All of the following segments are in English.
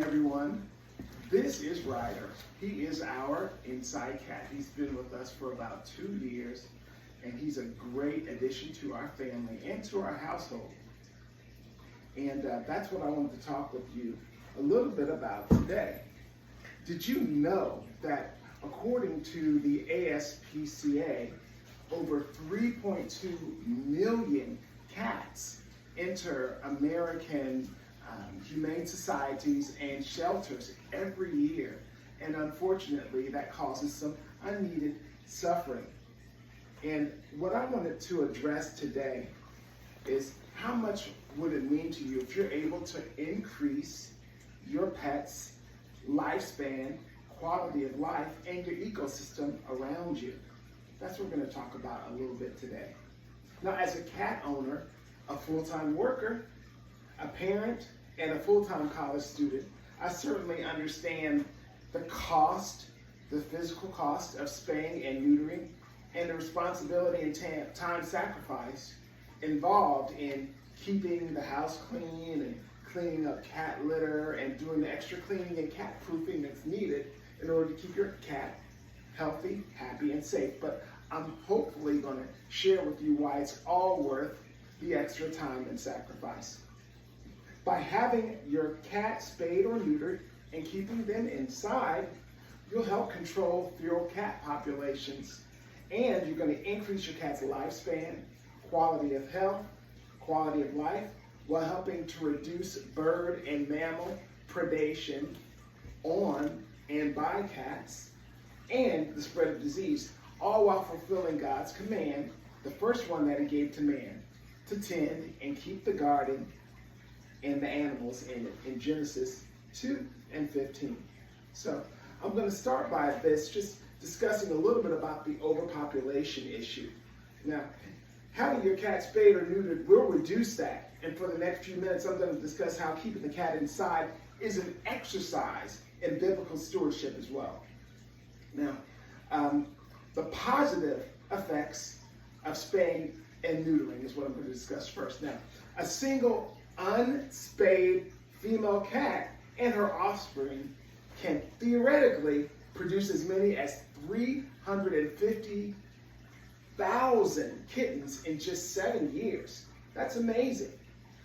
everyone. This is Ryder. He is our inside cat. He's been with us for about 2 years, and he's a great addition to our family and to our household. And that's what I wanted to talk with you a little bit about today. Did you know that according to the ASPCA, over 3.2 million cats enter American humane societies and shelters every year, and unfortunately that causes some unneeded suffering. And what I wanted to address today is how much would it mean to you if you're able to increase your pet's lifespan, quality of life, and your ecosystem around you. That's what we're going to talk about a little bit today. Now, as a cat owner, a full-time worker, a parent, and a full-time college student, I certainly understand the cost, the physical cost of spaying and neutering, and the responsibility and time sacrifice involved in keeping the house clean and cleaning up cat litter and doing the extra cleaning and cat proofing that's needed in order to keep your cat healthy, happy, and safe. But I'm hopefully going to share with you why it's all worth the extra time and sacrifice. By having your cat spayed or neutered and keeping them inside, you'll help control feral cat populations, and you're going to increase your cat's lifespan, quality of health, quality of life, while helping to reduce bird and mammal predation on and by cats, and the spread of disease, all while fulfilling God's command, the first one that He gave to man, to tend and keep the garden and the animals in it, in Genesis 2 and 15. So I'm going to start by this, just discussing a little bit about the overpopulation issue. Now, having your cat spayed or neutered will reduce that. And for the next few minutes, I'm going to discuss how keeping the cat inside is an exercise in biblical stewardship as well. Now, the positive effects of spaying and neutering is what I'm going to discuss first. Now, a single unspayed female cat and her offspring can theoretically produce as many as 350,000 kittens in just 7 years. That's amazing.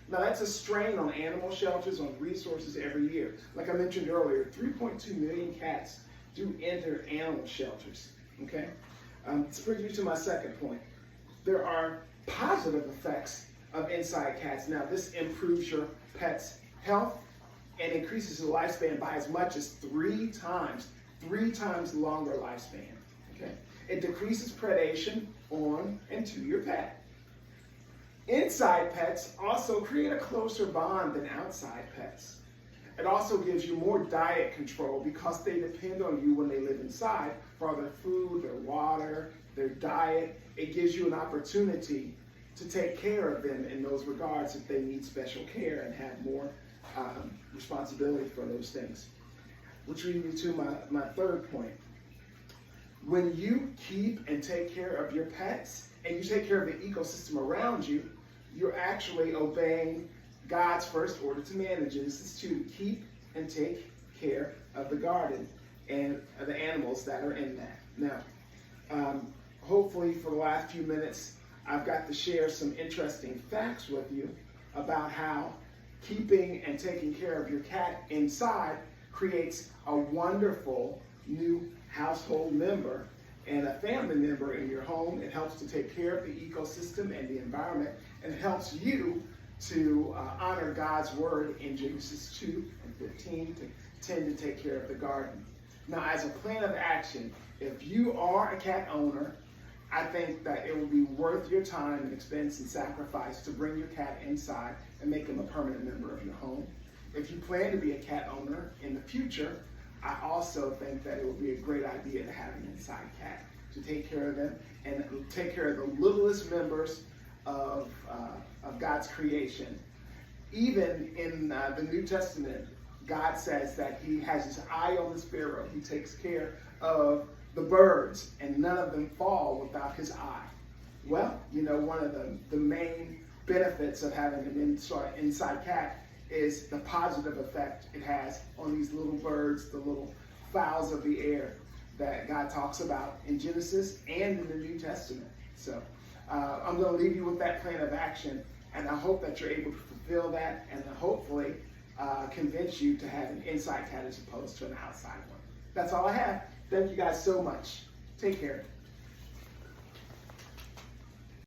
Now, that's a strain on animal shelters, on resources every year. Like I mentioned earlier, 3.2 million cats do enter animal shelters. Okay? This brings me to my second point. There are positive effects of inside cats. Now, this improves your pet's health and increases the lifespan by as much as 3 times longer lifespan. Okay? It decreases predation on and to your pet. Inside pets also create a closer bond than outside pets. It also gives you more diet control because they depend on you when they live inside for their food, their water, their diet. It gives you an opportunity to take care of them in those regards if they need special care and have more responsibility for those things. Which leads me to my third point. When you keep and take care of your pets and you take care of the ecosystem around you, you're actually obeying God's first order to man in Genesis 2 to keep and take care of the garden and the animals that are in that. Now, hopefully for the last few minutes, I've got to share some interesting facts with you about how keeping and taking care of your cat inside creates a wonderful new household member and a family member in your home. It helps to take care of the ecosystem and the environment, and helps you to honor God's word in Genesis 2 and 15 to tend to take care of the garden. Now, as a plan of action, if you are a cat owner, I think that it will be worth your time and expense and sacrifice to bring your cat inside and make him a permanent member of your home. If you plan to be a cat owner in the future, I also think that it would be a great idea to have an inside cat to take care of them and take care of the littlest members of God's creation. Even in the New Testament, God says that He has His eye on the sparrow. He takes care of the birds, and none of them fall without His eye. Well, you know, one of the main benefits of having an inside cat is the positive effect it has on these little birds, the little fowls of the air that God talks about in Genesis and in the New Testament. So I'm going to leave you with that plan of action, and I hope that you're able to fulfill that and hopefully convince you to have an inside cat as opposed to an outside one. That's all I have. Thank you guys so much. Take care.